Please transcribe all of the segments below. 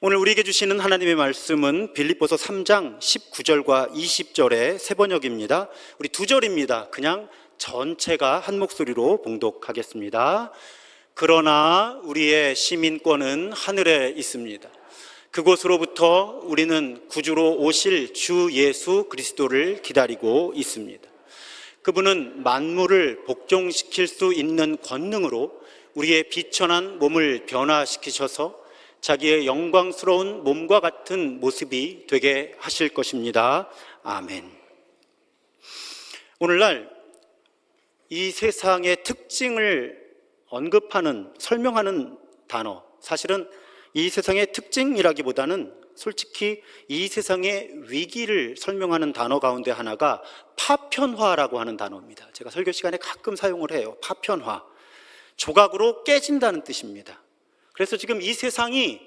오늘 우리에게 주시는 하나님의 말씀은 빌립보서 3장 19절과 20절의 세 번역입니다. 우리 두 절입니다. 그냥 전체가 한 목소리로 봉독하겠습니다. 그러나 우리의 시민권은 하늘에 있습니다. 그곳으로부터 우리는 구주로 오실 주 예수 그리스도를 기다리고 있습니다. 그분은 만물을 복종시킬 수 있는 권능으로 우리의 비천한 몸을 변화시키셔서 자기의 영광스러운 몸과 같은 모습이 되게 하실 것입니다. 아멘. 오늘날 이 세상의 특징을 언급하는, 설명하는 단어, 사실은 이 세상의 특징이라기보다는 솔직히 이 세상의 위기를 설명하는 단어 가운데 하나가 파편화라고 하는 단어입니다. 제가 설교 시간에 가끔 사용을 해요. 파편화. 조각으로 깨진다는 뜻입니다. 그래서 지금 이 세상이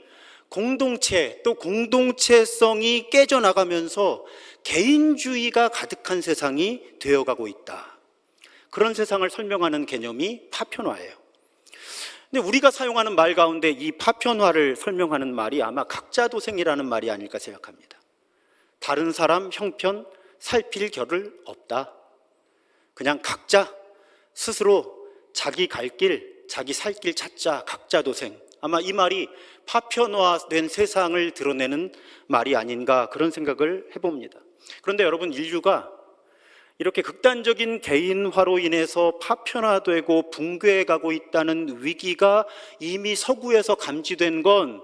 공동체, 또 공동체성이 깨져나가면서 개인주의가 가득한 세상이 되어가고 있다. 그런 세상을 설명하는 개념이 파편화예요. 근데 우리가 사용하는 말 가운데 이 파편화를 설명하는 말이 아마 각자도생이라는 말이 아닐까 생각합니다. 다른 사람 형편 살필 겨를 없다. 그냥 각자 스스로 자기 갈 길, 자기 살 길 찾자. 각자도생. 아마 이 말이 파편화된 세상을 드러내는 말이 아닌가, 그런 생각을 해봅니다. 그런데 여러분, 인류가 이렇게 극단적인 개인화로 인해서 파편화되고 붕괴해가고 있다는 위기가 이미 서구에서 감지된 건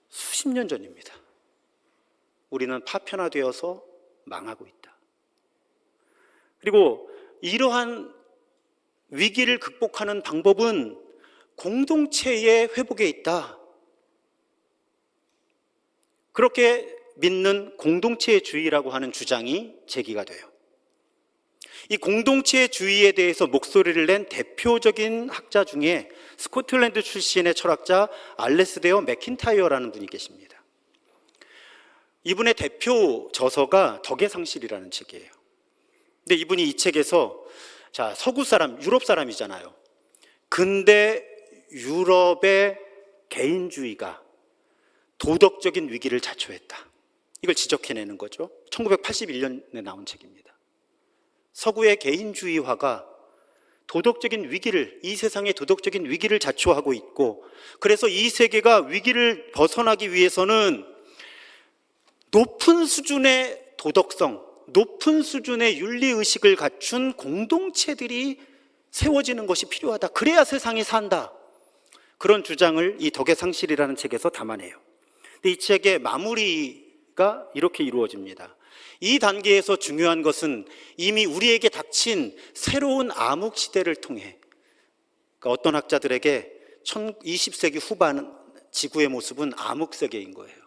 수십 년 전입니다. 우리는 파편화되어서 망하고 있다. 그리고 이러한 위기를 극복하는 방법은 공동체의 회복에 있다. 그렇게 믿는 공동체주의라고 하는 주장이 제기가 돼요. 이 공동체주의에 대해서 목소리를 낸 대표적인 학자 중에 스코틀랜드 출신의 철학자 알레스데어 맥킨타이어라는 분이 계십니다. 이분의 대표 저서가 덕의 상실이라는 책이에요. 근데 이분이 이 책에서, 자, 서구 사람, 유럽 사람이잖아요. 근데 유럽의 개인주의가 도덕적인 위기를 자초했다. 이걸 지적해내는 거죠. 1981년에 나온 책입니다. 서구의 개인주의화가 도덕적인 위기를, 이 세상의 도덕적인 위기를 자초하고 있고, 그래서 이 세계가 위기를 벗어나기 위해서는 높은 수준의 도덕성, 높은 수준의 윤리의식을 갖춘 공동체들이 세워지는 것이 필요하다. 그래야 세상이 산다. 그런 주장을 이 덕의 상실이라는 책에서 담아내요. 근데 이 책의 마무리가 이렇게 이루어집니다. 이 단계에서 중요한 것은 이미 우리에게 닥친 새로운 암흑 시대를 통해, 그러니까 어떤 학자들에게 20세기 후반 지구의 모습은 암흑 세계인 거예요.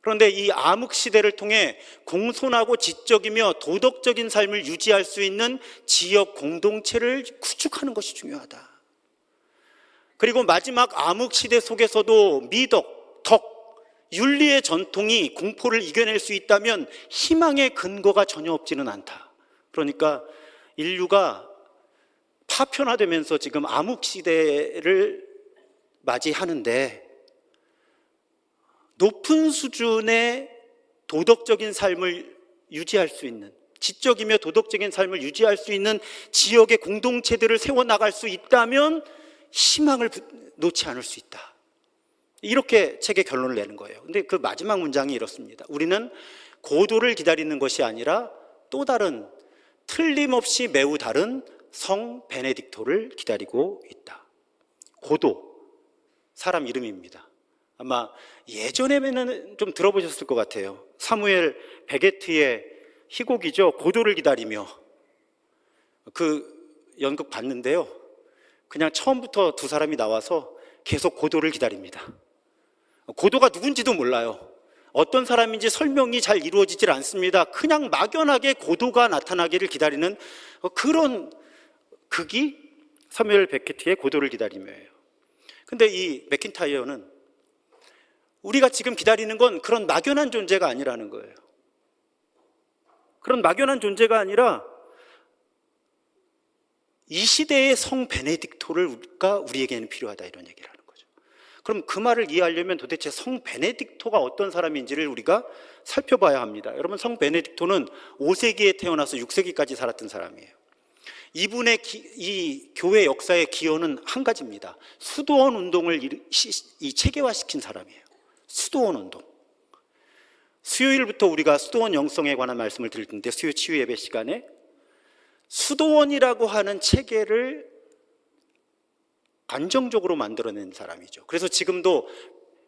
그런데 이 암흑 시대를 통해 공손하고 지적이며 도덕적인 삶을 유지할 수 있는 지역 공동체를 구축하는 것이 중요하다. 그리고 마지막 암흑 시대 속에서도 미덕, 덕, 윤리의 전통이 공포를 이겨낼 수 있다면 희망의 근거가 전혀 없지는 않다. 그러니까 인류가 파편화되면서 지금 암흑 시대를 맞이하는데 높은 수준의 도덕적인 삶을 유지할 수 있는, 지적이며 도덕적인 삶을 유지할 수 있는 지역의 공동체들을 세워나갈 수 있다면 희망을 놓지 않을 수 있다. 이렇게 책의 결론을 내는 거예요. 근데 그 마지막 문장이 이렇습니다. 우리는 고도를 기다리는 것이 아니라 또 다른, 틀림없이 매우 다른 성 베네딕토를 기다리고 있다. 고도, 사람 이름입니다. 아마 예전에는 좀 들어보셨을 것 같아요. 사무엘 베게트의 희곡이죠. 고도를 기다리며. 그 연극 봤는데요, 그냥 처음부터 두 사람이 나와서 계속 고도를 기다립니다. 고도가 누군지도 몰라요. 어떤 사람인지 설명이 잘 이루어지질 않습니다. 그냥 막연하게 고도가 나타나기를 기다리는 그런 극이 사무엘 베게트의 고도를 기다리며예요. 근데 이 맥킨타이어는 우리가 지금 기다리는 건 그런 막연한 존재가 아니라는 거예요. 그런 막연한 존재가 아니라 이 시대의 성 베네딕토가 우리에게는 필요하다, 이런 얘기를 하는 거죠. 그럼 그 말을 이해하려면 도대체 성 베네딕토가 어떤 사람인지를 우리가 살펴봐야 합니다. 여러분, 성 베네딕토는 5세기에 태어나서 6세기까지 살았던 사람이에요. 이분의 이 교회 역사의 기여는 한 가지입니다. 수도원 운동을 체계화시킨 사람이에요. 수도원 운동. 수요일부터 우리가 수도원 영성에 관한 말씀을 드릴 텐데, 수요 치유 예배 시간에 수도원이라고 하는 체계를 안정적으로 만들어낸 사람이죠. 그래서 지금도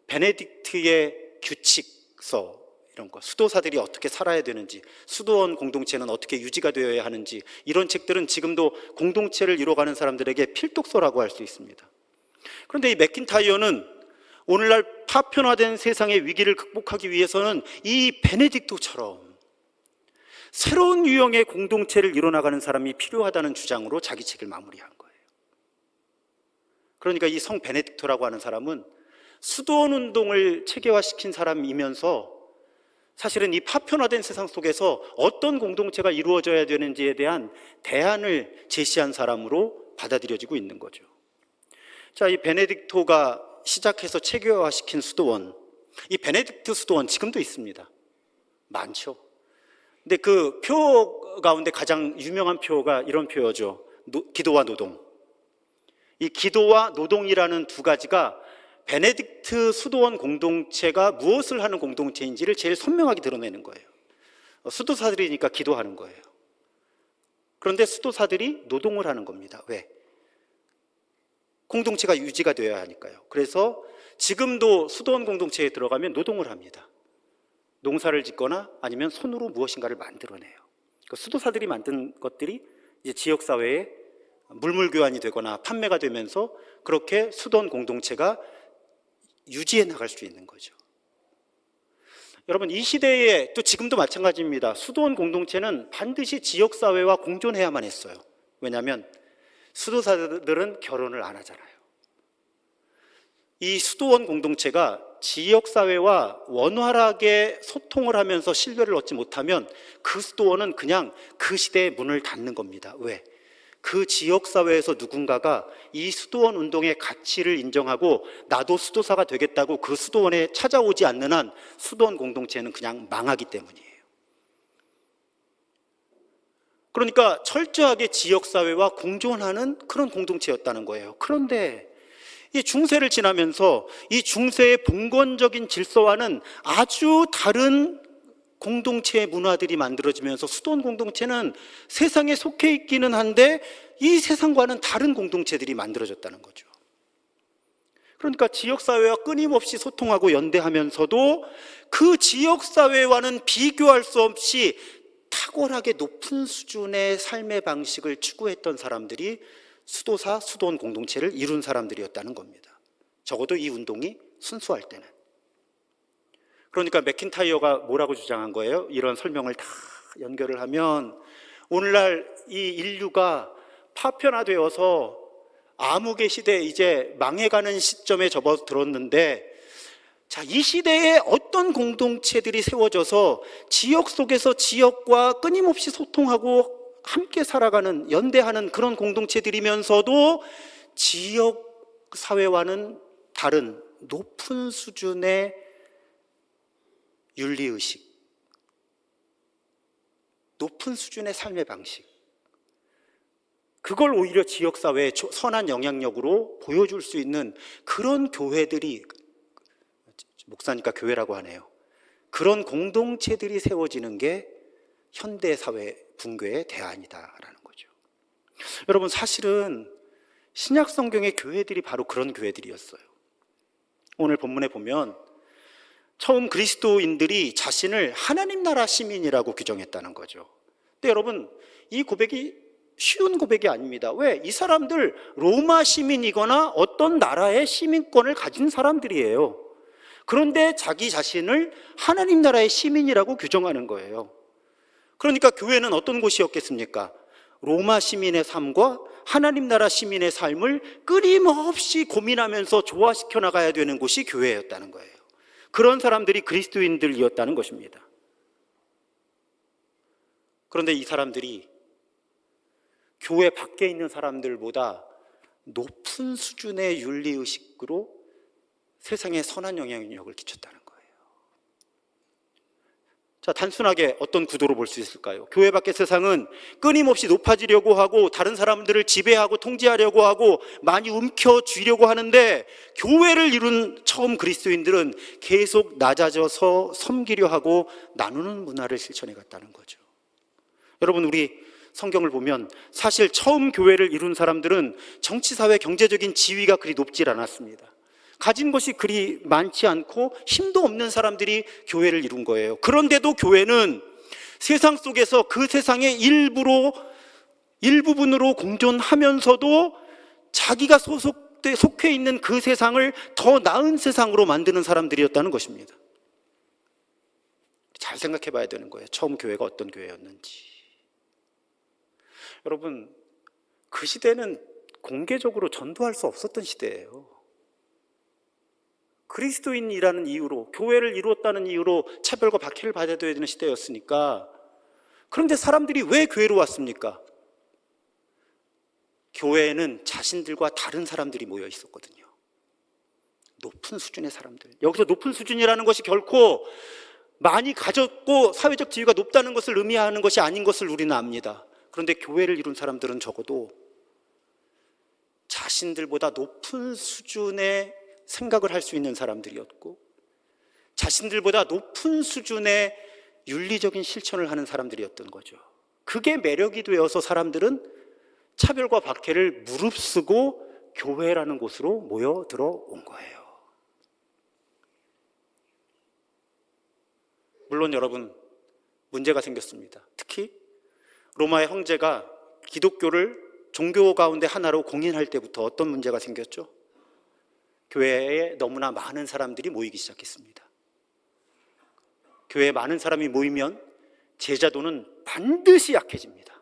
베네딕트의 규칙서, 이런 거, 수도사들이 어떻게 살아야 되는지, 수도원 공동체는 어떻게 유지가 되어야 하는지, 이런 책들은 지금도 공동체를 이뤄가는 사람들에게 필독서라고 할 수 있습니다. 그런데 이 맥킨타이어는 오늘날 파편화된 세상의 위기를 극복하기 위해서는 이 베네딕토처럼 새로운 유형의 공동체를 이뤄나가는 사람이 필요하다는 주장으로 자기 책을 마무리한 거예요. 그러니까 이 성 베네딕토라고 하는 사람은 수도원 운동을 체계화시킨 사람이면서 사실은 이 파편화된 세상 속에서 어떤 공동체가 이루어져야 되는지에 대한 대안을 제시한 사람으로 받아들여지고 있는 거죠. 자, 이 베네딕토가 시작해서 체계화시킨 수도원, 이 베네딕트 수도원 지금도 있습니다. 많죠. 근데 그 표 가운데 가장 유명한 표가 이런 표죠. 기도와 노동. 이 기도와 노동이라는 두 가지가 베네딕트 수도원 공동체가 무엇을 하는 공동체인지를 제일 선명하게 드러내는 거예요. 수도사들이니까 기도하는 거예요. 그런데 수도사들이 노동을 하는 겁니다. 왜? 공동체가 유지가 되어야 하니까요. 그래서 지금도 수도원 공동체에 들어가면 노동을 합니다. 농사를 짓거나 아니면 손으로 무엇인가를 만들어내요. 그러니까 수도사들이 만든 것들이 이제 지역사회에 물물교환이 되거나 판매가 되면서 그렇게 수도원 공동체가 유지해 나갈 수 있는 거죠. 여러분, 이 시대에 또 지금도 마찬가지입니다. 수도원 공동체는 반드시 지역사회와 공존해야만 했어요. 왜냐하면 수도사들은 결혼을 안 하잖아요. 이 수도원 공동체가 지역사회와 원활하게 소통을 하면서 신뢰를 얻지 못하면 그 수도원은 그냥 그 시대의 문을 닫는 겁니다. 왜? 그 지역사회에서 누군가가 이 수도원 운동의 가치를 인정하고 나도 수도사가 되겠다고 그 수도원에 찾아오지 않는 한 수도원 공동체는 그냥 망하기 때문이에요. 그러니까 철저하게 지역사회와 공존하는 그런 공동체였다는 거예요. 그런데 이 중세를 지나면서 이 중세의 봉건적인 질서와는 아주 다른 공동체의 문화들이 만들어지면서 수도원 공동체는 세상에 속해 있기는 한데 이 세상과는 다른 공동체들이 만들어졌다는 거죠. 그러니까 지역사회와 끊임없이 소통하고 연대하면서도 그 지역사회와는 비교할 수 없이 탁월하게 높은 수준의 삶의 방식을 추구했던 사람들이 수도사, 수도원 공동체를 이룬 사람들이었다는 겁니다. 적어도 이 운동이 순수할 때는. 그러니까 맥킨타이어가 뭐라고 주장한 거예요? 이런 설명을 다 연결을 하면 오늘날 이 인류가 파편화되어서 암흑의 시대에 이제 망해가는 시점에 접어들었는데, 자, 이 시대에 어떤 공동체들이 세워져서 지역 속에서 지역과 끊임없이 소통하고 함께 살아가는, 연대하는 그런 공동체들이면서도 지역 사회와는 다른 높은 수준의 윤리의식, 높은 수준의 삶의 방식, 그걸 오히려 지역사회에 선한 영향력으로 보여줄 수 있는 그런 교회들이, 목사니까 교회라고 하네요. 그런 공동체들이 세워지는 게 현대사회 붕괴의 대안이다라는 거죠. 여러분, 사실은 신약 성경의 교회들이 바로 그런 교회들이었어요. 오늘 본문에 보면 처음 그리스도인들이 자신을 하나님 나라 시민이라고 규정했다는 거죠. 근데 여러분, 이 고백이 쉬운 고백이 아닙니다. 왜? 이 사람들 로마 시민이거나 어떤 나라의 시민권을 가진 사람들이에요. 그런데 자기 자신을 하나님 나라의 시민이라고 규정하는 거예요. 그러니까 교회는 어떤 곳이었겠습니까? 로마 시민의 삶과 하나님 나라 시민의 삶을 끊임없이 고민하면서 조화시켜 나가야 되는 곳이 교회였다는 거예요. 그런 사람들이 그리스도인들이었다는 것입니다. 그런데 이 사람들이 교회 밖에 있는 사람들보다 높은 수준의 윤리의식으로 세상에 선한 영향력을 끼쳤다는 거예요. 자, 단순하게 어떤 구도로 볼 수 있을까요? 교회 밖의 세상은 끊임없이 높아지려고 하고 다른 사람들을 지배하고 통제하려고 하고 많이 움켜쥐려고 하는데, 교회를 이룬 처음 그리스도인들은 계속 낮아져서 섬기려 하고 나누는 문화를 실천해 갔다는 거죠. 여러분, 우리 성경을 보면 사실 처음 교회를 이룬 사람들은 정치, 사회, 경제적인 지위가 그리 높질 않았습니다. 가진 것이 그리 많지 않고 힘도 없는 사람들이 교회를 이룬 거예요. 그런데도 교회는 세상 속에서 그 세상의 일부분으로 공존하면서도 자기가 속해 있는 그 세상을 더 나은 세상으로 만드는 사람들이었다는 것입니다. 잘 생각해 봐야 되는 거예요. 처음 교회가 어떤 교회였는지. 여러분, 그 시대는 공개적으로 전도할 수 없었던 시대예요. 그리스도인이라는 이유로, 교회를 이루었다는 이유로 차별과 박해를 받아야 되는 시대였으니까. 그런데 사람들이 왜 교회로 왔습니까? 교회에는 자신들과 다른 사람들이 모여 있었거든요. 높은 수준의 사람들. 여기서 높은 수준이라는 것이 결코 많이 가졌고 사회적 지위가 높다는 것을 의미하는 것이 아닌 것을 우리는 압니다. 그런데 교회를 이룬 사람들은 적어도 자신들보다 높은 수준의 생각을 할 수 있는 사람들이었고, 자신들보다 높은 수준의 윤리적인 실천을 하는 사람들이었던 거죠. 그게 매력이 되어서 사람들은 차별과 박해를 무릅쓰고 교회라는 곳으로 모여들어 온 거예요. 물론 여러분, 문제가 생겼습니다. 특히 로마의 황제가 기독교를 종교 가운데 하나로 공인할 때부터 어떤 문제가 생겼죠? 교회에 너무나 많은 사람들이 모이기 시작했습니다. 교회에 많은 사람이 모이면 제자도는 반드시 약해집니다.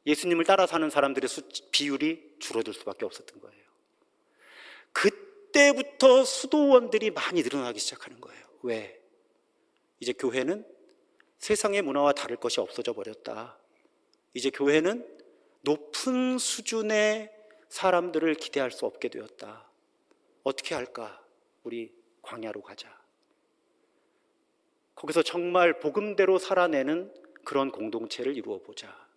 예수님을 따라 사는 사람들의 비율이 줄어들 수밖에 없었던 거예요. 그때부터 수도원들이 많이 늘어나기 시작하는 거예요. 왜? 이제 교회는 세상의 문화와 다를 것이 없어져 버렸다. 이제 교회는 높은 수준의 사람들을 기대할 수 없게 되었다. 어떻게 할까? 우리 광야로 가자. 거기서 정말 복음대로 살아내는 그런 공동체를 이루어 보자.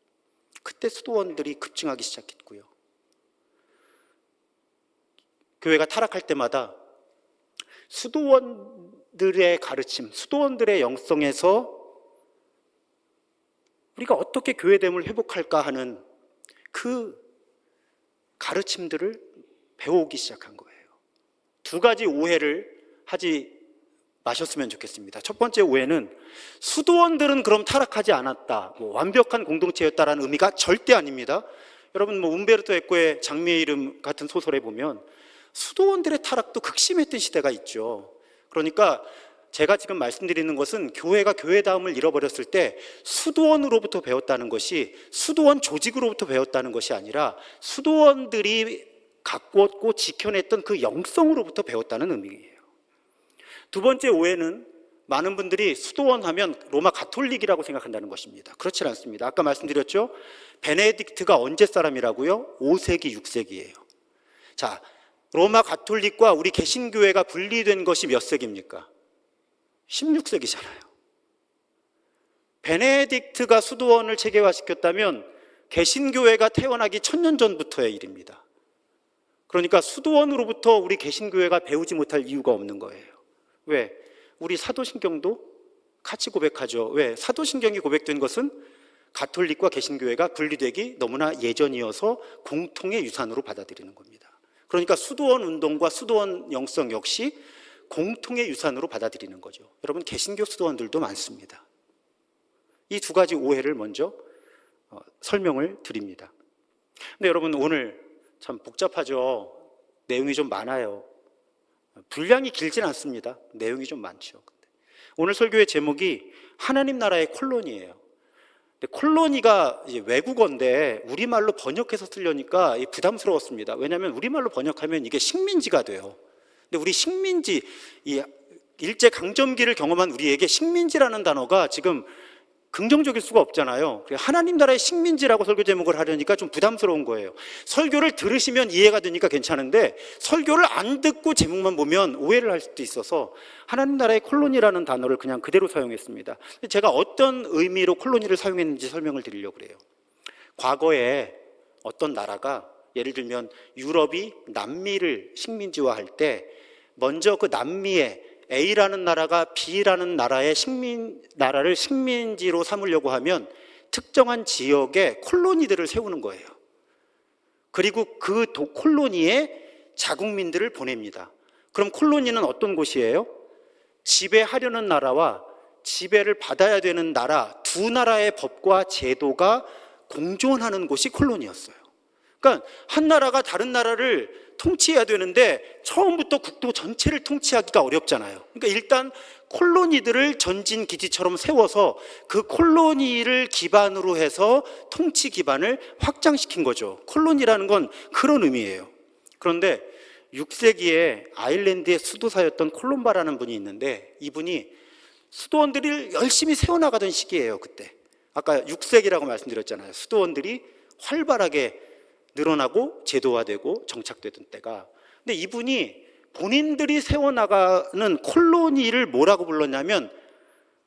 그때 수도원들이 급증하기 시작했고요. 교회가 타락할 때마다 수도원들의 가르침, 수도원들의 영성에서 우리가 어떻게 교회됨을 회복할까 하는 그 가르침들을 배우기 시작한 거예요. 두 가지 오해를 하지 마셨으면 좋겠습니다. 첫 번째 오해는 수도원들은 그럼 타락하지 않았다, 완벽한 공동체였다라는 의미가 절대 아닙니다. 여러분, 움베르토 에코의 장미의 이름 같은 소설에 보면 수도원들의 타락도 극심했던 시대가 있죠. 그러니까 제가 지금 말씀드리는 것은 교회가 교회다움을 잃어버렸을 때 수도원으로부터 배웠다는 것이, 수도원 조직으로부터 배웠다는 것이 아니라 수도원들이 가꾸었고 지켜냈던 그 영성으로부터 배웠다는 의미예요. 두 번째 오해는 많은 분들이 수도원 하면 로마 가톨릭이라고 생각한다는 것입니다. 그렇지 않습니다. 아까 말씀드렸죠? 베네딕트가 언제 사람이라고요? 5세기, 6세기예요. 자, 로마 가톨릭과 우리 개신교회가 분리된 것이 몇 세기입니까? 16세기잖아요. 베네딕트가 수도원을 체계화시켰다면 개신교회가 태어나기 1000년 전부터의 일입니다. 그러니까 수도원으로부터 우리 개신교회가 배우지 못할 이유가 없는 거예요. 왜? 우리 사도신경도 같이 고백하죠. 왜? 사도신경이 고백된 것은 가톨릭과 개신교회가 분리되기 너무나 예전이어서 공통의 유산으로 받아들이는 겁니다. 그러니까 수도원 운동과 수도원 영성 역시 공통의 유산으로 받아들이는 거죠. 여러분, 개신교 수도원들도 많습니다. 이 두 가지 오해를 먼저 설명을 드립니다. 근데 여러분, 오늘 참 복잡하죠. 내용이 좀 많아요. 분량이 길진 않습니다. 내용이 좀 많죠. 오늘 설교의 제목이 하나님 나라의 콜로니예요. 근데 콜로니가 이제 외국어인데 우리말로 번역해서 쓰려니까 부담스러웠습니다. 왜냐하면 우리말로 번역하면 이게 식민지가 돼요. 근데 우리 식민지, 이 일제 강점기를 경험한 우리에게 식민지라는 단어가 지금 긍정적일 수가 없잖아요. 하나님 나라의 식민지라고 설교 제목을 하려니까 좀 부담스러운 거예요. 설교를 들으시면 이해가 되니까 괜찮은데 설교를 안 듣고 제목만 보면 오해를 할 수도 있어서 하나님 나라의 콜로니라는 단어를 그냥 그대로 사용했습니다. 제가 어떤 의미로 콜로니를 사용했는지 설명을 드리려고 그래요. 과거에 어떤 나라가 예를 들면 유럽이 남미를 식민지화할 때 먼저 그 남미에 A라는 나라가 B라는 나라를 식민지로 삼으려고 하면 특정한 지역에 콜로니들을 세우는 거예요. 그리고 그 콜로니에 자국민들을 보냅니다. 그럼 콜로니는 어떤 곳이에요? 지배하려는 나라와 지배를 받아야 되는 나라, 두 나라의 법과 제도가 공존하는 곳이 콜로니였어요. 그러니까 한 나라가 다른 나라를 통치해야 되는데 처음부터 국토 전체를 통치하기가 어렵잖아요. 그러니까 일단 콜로니들을 전진 기지처럼 세워서 그 콜로니를 기반으로 해서 통치 기반을 확장시킨 거죠. 콜로니라는 건 그런 의미예요. 그런데 6세기에 아일랜드의 수도사였던 콜롬바라는 분이 있는데 이분이 수도원들을 열심히 세워나가던 시기예요. 그때 아까 6세기라고 말씀드렸잖아요. 수도원들이 활발하게 늘어나고 제도화되고 정착되던 때가. 근데 이분이 본인들이 세워나가는 콜로니를 뭐라고 불렀냐면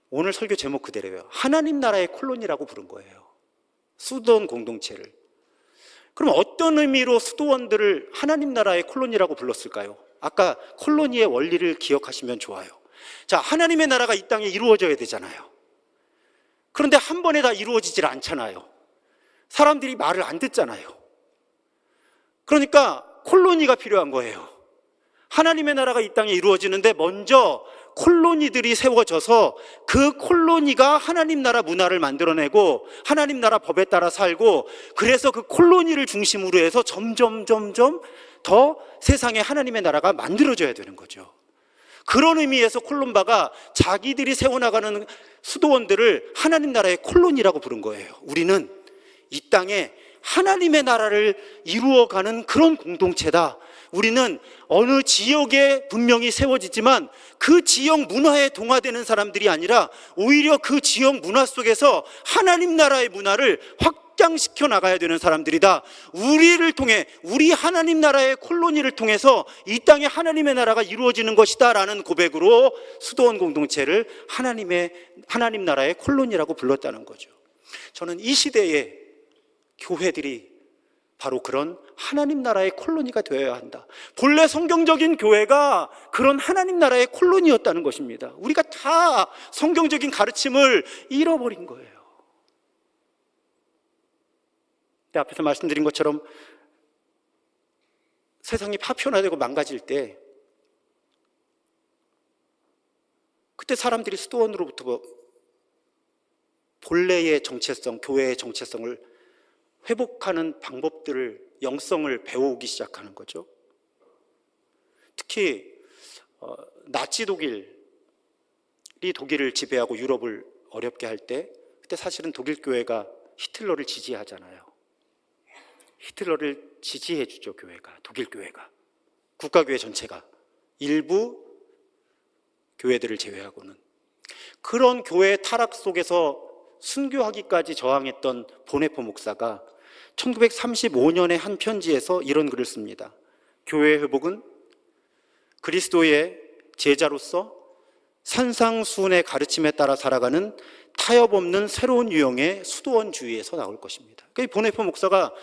오늘 설교 제목 그대로예요. 하나님 나라의 콜로니라고 부른 거예요. 수도원 공동체를. 그럼 어떤 의미로 수도원들을 하나님 나라의 콜로니라고 불렀을까요? 아까 콜로니의 원리를 기억하시면 좋아요. 자, 하나님의 나라가 이 땅에 이루어져야 되잖아요. 그런데 한 번에 다 이루어지질 않잖아요. 사람들이 말을 안 듣잖아요. 그러니까 콜로니가 필요한 거예요. 하나님의 나라가 이 땅에 이루어지는데 먼저 콜로니들이 세워져서 그 콜로니가 하나님 나라 문화를 만들어내고 하나님 나라 법에 따라 살고 그래서 그 콜로니를 중심으로 해서 점점 더 세상에 하나님의 나라가 만들어져야 되는 거죠. 그런 의미에서 콜롬바가 자기들이 세워나가는 수도원들을 하나님 나라의 콜로니라고 부른 거예요. 우리는 이 땅에 하나님의 나라를 이루어가는 그런 공동체다. 우리는 어느 지역에 분명히 세워지지만 그 지역 문화에 동화되는 사람들이 아니라 오히려 그 지역 문화 속에서 하나님 나라의 문화를 확장시켜 나가야 되는 사람들이다. 우리를 통해 우리 하나님 나라의 콜로니를 통해서 이 땅에 하나님의 나라가 이루어지는 것이다 라는 고백으로 수도원 공동체를 하나님 나라의 콜로니라고 불렀다는 거죠. 저는 이 시대에 교회들이 바로 그런 하나님 나라의 콜로니가 되어야 한다. 본래 성경적인 교회가 그런 하나님 나라의 콜로니였다는 것입니다. 우리가 다 성경적인 가르침을 잃어버린 거예요. 근데 앞에서 말씀드린 것처럼 세상이 파편화되고 망가질 때 그때 사람들이 수도원으로부터 본래의 정체성, 교회의 정체성을 회복하는 방법들을, 영성을 배워오기 시작하는 거죠. 특히 나치 독일이 독일을 지배하고 유럽을 어렵게 할 때 그때 사실은 독일 교회가 히틀러를 지지하잖아요. 히틀러를 지지해 주죠. 교회가, 독일 교회가, 국가교회 전체가, 일부 교회들을 제외하고는. 그런 교회의 타락 속에서 순교하기까지 저항했던 보네포 목사가 1935년에 한 편지에서 이런 글을 씁니다. 교회의 회복은 그리스도의 제자로서 산상수훈의 가르침에 따라 살아가는 타협 없는 새로운 유형의 수도원주의에서 나올 것입니다. 그러니까 보네포 목사가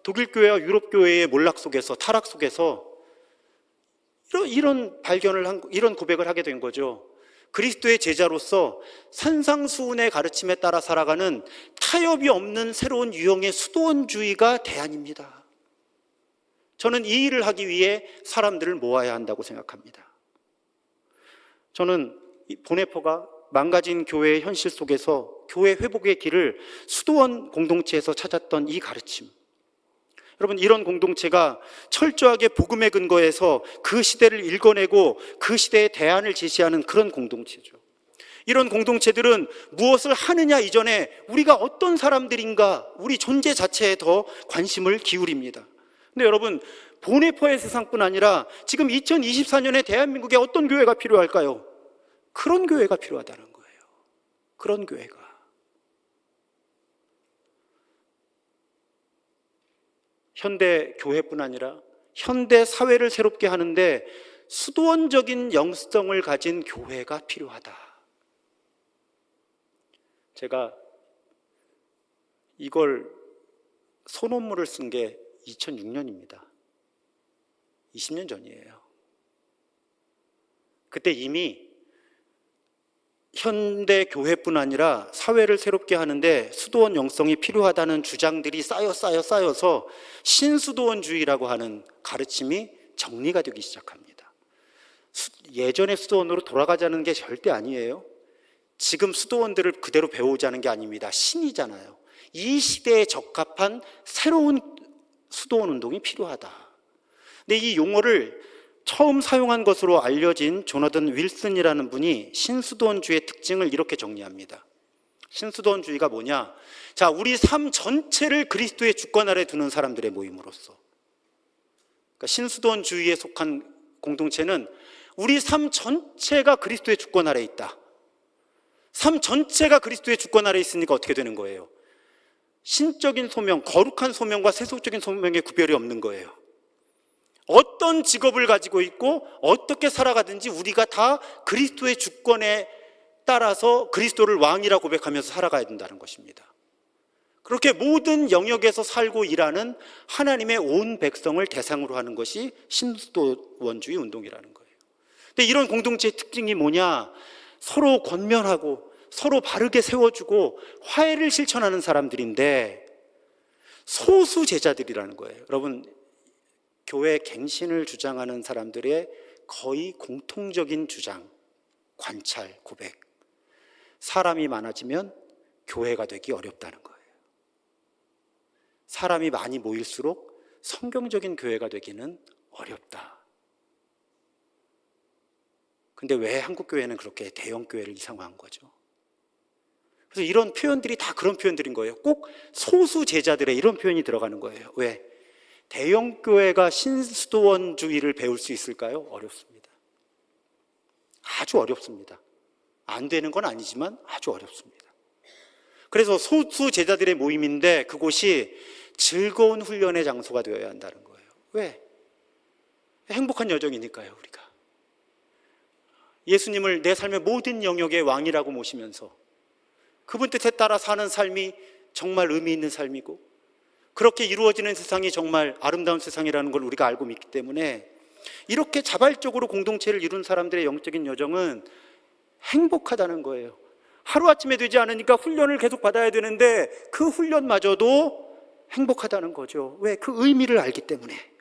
독일 교회와 유럽 교회의 몰락 속에서, 타락 속에서 이런 발견을 이런 고백을 하게 된 거죠. 그리스도의 제자로서 산상수훈의 가르침에 따라 살아가는 타협이 없는 새로운 유형의 수도원주의가 대안입니다. 저는 이 일을 하기 위해 사람들을 모아야 한다고 생각합니다. 저는 보네포가 망가진 교회의 현실 속에서 교회 회복의 길을 수도원 공동체에서 찾았던 이 가르침, 여러분, 이런 공동체가 철저하게 복음의 근거에서 그 시대를 읽어내고 그 시대의 대안을 제시하는 그런 공동체죠. 이런 공동체들은 무엇을 하느냐 이전에 우리가 어떤 사람들인가, 우리 존재 자체에 더 관심을 기울입니다. 근데 여러분, 보네포의 세상뿐 아니라 지금 2024년에 대한민국에 어떤 교회가 필요할까요? 그런 교회가 필요하다는 거예요. 그런 교회가. 현대 교회뿐 아니라 현대 사회를 새롭게 하는데 수도원적인 영성을 가진 교회가 필요하다. 제가 이걸 소논문을 쓴 게 2006년입니다. 20년 전이에요. 그때 이미 현대 교회뿐 아니라 사회를 새롭게 하는데 수도원 영성이 필요하다는 주장들이 쌓여서 신수도원주의라고 하는 가르침이 정리가 되기 시작합니다. 예전의 수도원으로 돌아가자는 게 절대 아니에요. 지금 수도원들을 그대로 배우자는 게 아닙니다. 신이잖아요. 이 시대에 적합한 새로운 수도원 운동이 필요하다. 근데 이 용어를 처음 사용한 것으로 알려진 조나단 윌슨이라는 분이 신수도원주의의 특징을 이렇게 정리합니다. 신수도원주의가 뭐냐? 자, 우리 삶 전체를 그리스도의 주권 아래 두는 사람들의 모임으로서, 그러니까 신수도원주의에 속한 공동체는 우리 삶 전체가 그리스도의 주권 아래 있다. 삶 전체가 그리스도의 주권 아래 있으니까 어떻게 되는 거예요? 신적인 소명, 거룩한 소명과 세속적인 소명의 구별이 없는 거예요. 어떤 직업을 가지고 있고 어떻게 살아가든지 우리가 다 그리스도의 주권에 따라서 그리스도를 왕이라 고백하면서 살아가야 된다는 것입니다. 그렇게 모든 영역에서 살고 일하는 하나님의 온 백성을 대상으로 하는 것이 신수도원주의 운동이라는 거예요. 근데 이런 공동체의 특징이 뭐냐? 서로 권면하고 서로 바르게 세워주고 화해를 실천하는 사람들인데 소수 제자들이라는 거예요. 여러분, 교회 갱신을 주장하는 사람들의 거의 공통적인 주장, 관찰, 고백. 사람이 많아지면 교회가 되기 어렵다는 거예요. 사람이 많이 모일수록 성경적인 교회가 되기는 어렵다. 근데 왜 한국 교회는 그렇게 대형 교회를 이상화한 거죠? 그래서 이런 표현들이 다 그런 표현들인 거예요. 꼭 소수 제자들의 이런 표현이 들어가는 거예요. 왜? 대형 교회가 신수도원주의를 배울 수 있을까요? 어렵습니다. 아주 어렵습니다. 안 되는 건 아니지만 아주 어렵습니다. 그래서 소수 제자들의 모임인데 그곳이 즐거운 훈련의 장소가 되어야 한다는 거예요. 왜? 행복한 여정이니까요, 우리가. 예수님을 내 삶의 모든 영역의 왕이라고 모시면서 그분 뜻에 따라 사는 삶이 정말 의미 있는 삶이고 그렇게 이루어지는 세상이 정말 아름다운 세상이라는 걸 우리가 알고 믿기 때문에 이렇게 자발적으로 공동체를 이룬 사람들의 영적인 여정은 행복하다는 거예요. 하루아침에 되지 않으니까 훈련을 계속 받아야 되는데 그 훈련마저도 행복하다는 거죠. 왜? 그 의미를 알기 때문에.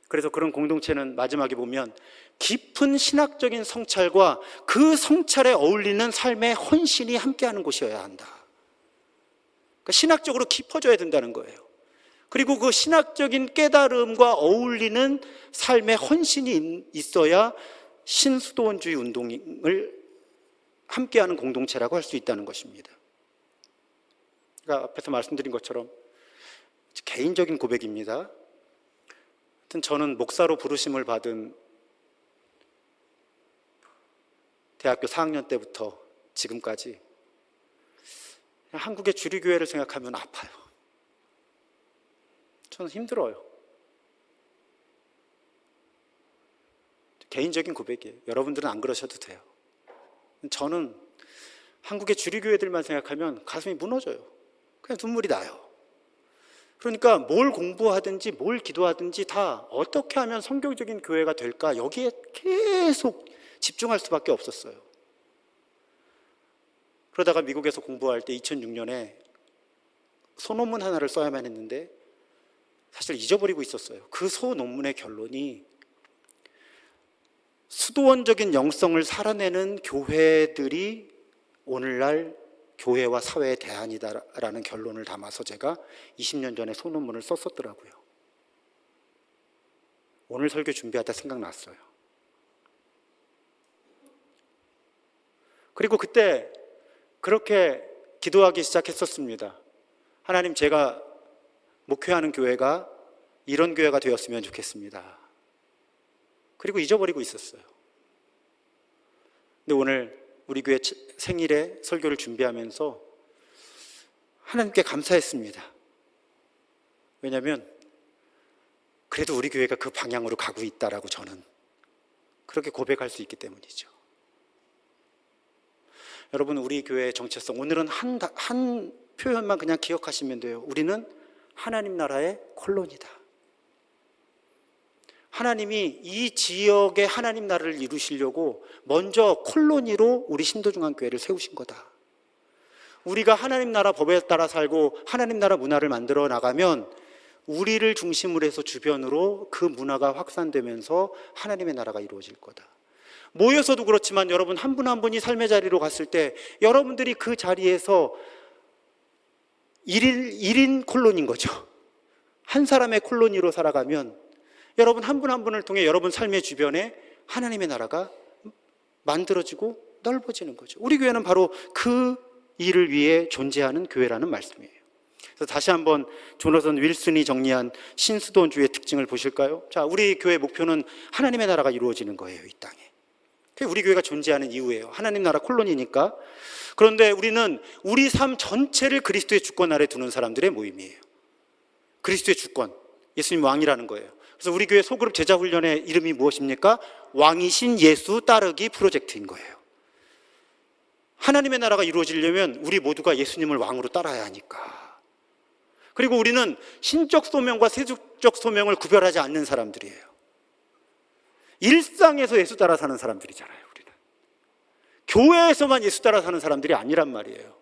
그래서 그런 공동체는 마지막에 보면 깊은 신학적인 성찰과 그 성찰에 어울리는 삶의 헌신이 함께하는 곳이어야 한다. 그러니까 신학적으로 깊어져야 된다는 거예요. 그리고 그 신학적인 깨달음과 어울리는 삶의 헌신이 있어야 신수도원주의 운동을 함께하는 공동체라고 할 수 있다는 것입니다. 그러니까 앞에서 말씀드린 것처럼 개인적인 고백입니다. 하여튼 저는 목사로 부르심을 받은 대학교 4학년 때부터 지금까지 한국의 주류교회를 생각하면 아파요. 저는 힘들어요. 개인적인 고백이에요. 여러분들은 안 그러셔도 돼요. 저는 한국의 주류교회들만 생각하면 가슴이 무너져요. 그냥 눈물이 나요. 그러니까 뭘 공부하든지 뭘 기도하든지 다 어떻게 하면 성경적인 교회가 될까 여기에 계속 집중할 수밖에 없었어요. 그러다가 미국에서 공부할 때 2006년에 소논문 하나를 써야만 했는데 사실 잊어버리고 있었어요. 그 소논문의 결론이 수도원적인 영성을 살아내는 교회들이 오늘날 교회와 사회의 대안이다라는 결론을 담아서 제가 20년 전에 소논문을 썼었더라고요. 오늘 설교 준비하다 생각났어요. 그리고 그때 그렇게 기도하기 시작했었습니다. 하나님, 제가 목회하는 교회가 이런 교회가 되었으면 좋겠습니다. 그리고 잊어버리고 있었어요. 근데 오늘 우리 교회 생일에 설교를 준비하면서 하나님께 감사했습니다. 왜냐하면 그래도 우리 교회가 그 방향으로 가고 있다라고 저는 그렇게 고백할 수 있기 때문이죠. 여러분, 우리 교회의 정체성, 오늘은 한 표현만 그냥 기억하시면 돼요. 우리는 하나님 나라의 콜론이다. 하나님이 이 지역에 하나님 나라를 이루시려고 먼저 콜로니로 우리 신도중앙교회를 세우신 거다. 우리가 하나님 나라 법에 따라 살고 하나님 나라 문화를 만들어 나가면 우리를 중심으로 해서 주변으로 그 문화가 확산되면서 하나님의 나라가 이루어질 거다. 모여서도 그렇지만 여러분 한 분 한 분이 삶의 자리로 갔을 때 여러분들이 그 자리에서 1인 콜론인 거죠. 한 사람의 콜로니로 살아가면 여러분 한 분 한 분을 통해 여러분 삶의 주변에 하나님의 나라가 만들어지고 넓어지는 거죠. 우리 교회는 바로 그 일을 위해 존재하는 교회라는 말씀이에요. 그래서 다시 한번 조나선 윌슨이 정리한 신수도원주의 특징을 보실까요? 자, 우리 교회 목표는 하나님의 나라가 이루어지는 거예요, 이 땅에. 그게 우리 교회가 존재하는 이유예요. 하나님 나라 콜론이니까. 그런데 우리는 우리 삶 전체를 그리스도의 주권 아래 두는 사람들의 모임이에요. 그리스도의 주권, 예수님 왕이라는 거예요. 그래서 우리 교회 소그룹 제자훈련의 이름이 무엇입니까? 왕이신 예수 따르기 프로젝트인 거예요. 하나님의 나라가 이루어지려면 우리 모두가 예수님을 왕으로 따라야 하니까. 그리고 우리는 신적 소명과 세속적 소명을 구별하지 않는 사람들이에요. 일상에서 예수 따라 사는 사람들이잖아요, 우리는. 교회에서만 예수 따라 사는 사람들이 아니란 말이에요.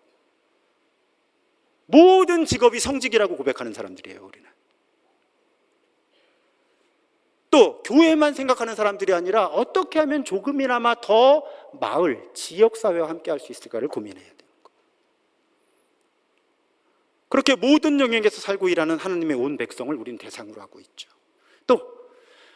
모든 직업이 성직이라고 고백하는 사람들이에요, 우리는. 또 교회만 생각하는 사람들이 아니라 어떻게 하면 조금이나마 더 마을, 지역사회와 함께 할 수 있을까를 고민해야 되는 거예요. 그렇게 모든 영역에서 살고 일하는 하나님의 온 백성을 우리는 대상으로 하고 있죠. 또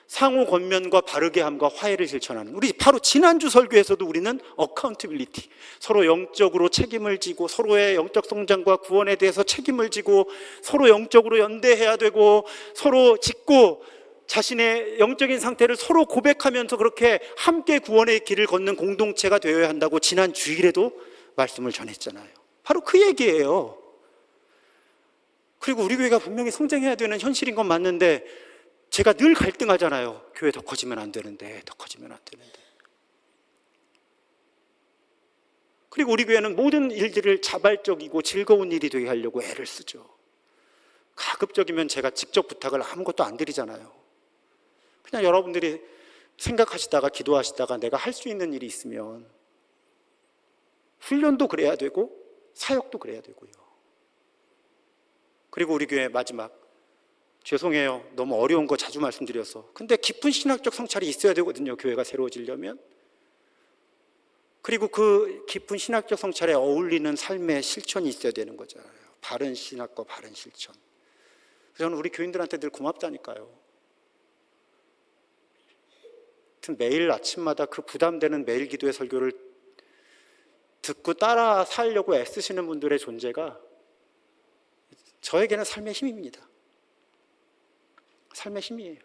상호 권면과 바르게 함과 화해를 실천하는, 우리 바로 지난주 설교에서도 우리는 어카운티빌리티, 서로 영적으로 책임을 지고 서로의 영적 성장과 구원에 대해서 책임을 지고 서로 영적으로 연대해야 되고 서로 짓고 자신의 영적인 상태를 서로 고백하면서 그렇게 함께 구원의 길을 걷는 공동체가 되어야 한다고 지난 주일에도 말씀을 전했잖아요. 바로 그 얘기예요. 그리고 우리 교회가 분명히 성장해야 되는 현실인 건 맞는데 제가 늘 갈등하잖아요. 교회 더 커지면 안 되는데, 더 커지면 안 되는데. 그리고 우리 교회는 모든 일들을 자발적이고 즐거운 일이 되게 하려고 애를 쓰죠. 가급적이면 제가 직접 부탁을 아무것도 안 드리잖아요. 그냥 여러분들이 생각하시다가 기도하시다가 내가 할 수 있는 일이 있으면 훈련도 그래야 되고 사역도 그래야 되고요. 그리고 우리 교회 마지막, 죄송해요, 너무 어려운 거 자주 말씀드려서. 근데 깊은 신학적 성찰이 있어야 되거든요, 교회가 새로워지려면. 그리고 그 깊은 신학적 성찰에 어울리는 삶의 실천이 있어야 되는 거잖아요. 바른 신학과 바른 실천. 그래서 저는 우리 교인들한테 늘 고맙다니까요. 매일 아침마다 그 부담되는 매일 기도의 설교를 듣고 따라 살려고 애쓰시는 분들의 존재가 저에게는 삶의 힘입니다. 삶의 힘이에요.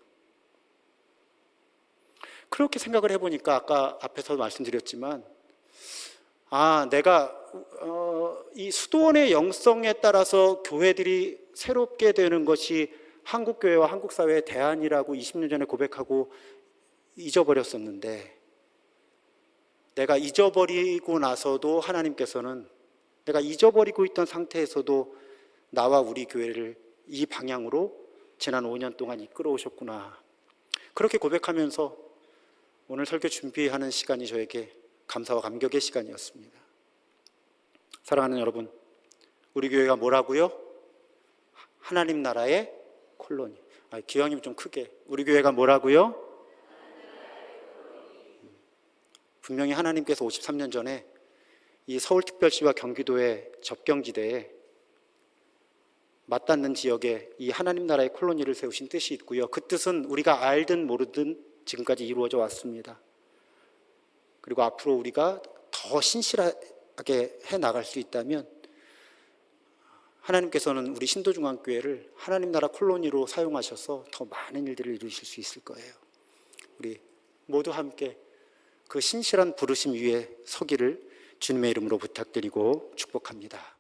그렇게 생각을 해보니까 아까 앞에서 말씀드렸지만 내가 이 수도원의 영성에 따라서 교회들이 새롭게 되는 것이 한국교회와 한국사회의 대안이라고 20년 전에 고백하고 잊어버렸었는데, 내가 잊어버리고 나서도 하나님께서는 내가 잊어버리고 있던 상태에서도 나와 우리 교회를 이 방향으로 지난 5년 동안 이끌어 오셨구나. 그렇게 고백하면서 오늘 설교 준비하는 시간이 저에게 감사와 감격의 시간이었습니다. 사랑하는 여러분, 우리 교회가 뭐라고요? 하나님 나라의 콜로니. 기왕이면 좀 크게. 우리 교회가 뭐라고요? 분명히 하나님께서 53년 전에 이 서울특별시와 경기도의 접경지대에 맞닿는 지역에 이 하나님 나라의 콜로니를 세우신 뜻이 있고요. 그 뜻은 우리가 알든 모르든 지금까지 이루어져 왔습니다. 그리고 앞으로 우리가 더 신실하게 해나갈 수 있다면 하나님께서는 우리 신도중앙교회를 하나님 나라 콜로니로 사용하셔서 더 많은 일들을 이루실 수 있을 거예요. 우리 모두 함께 그 신실한 부르심 위에 서기를 주님의 이름으로 부탁드리고 축복합니다.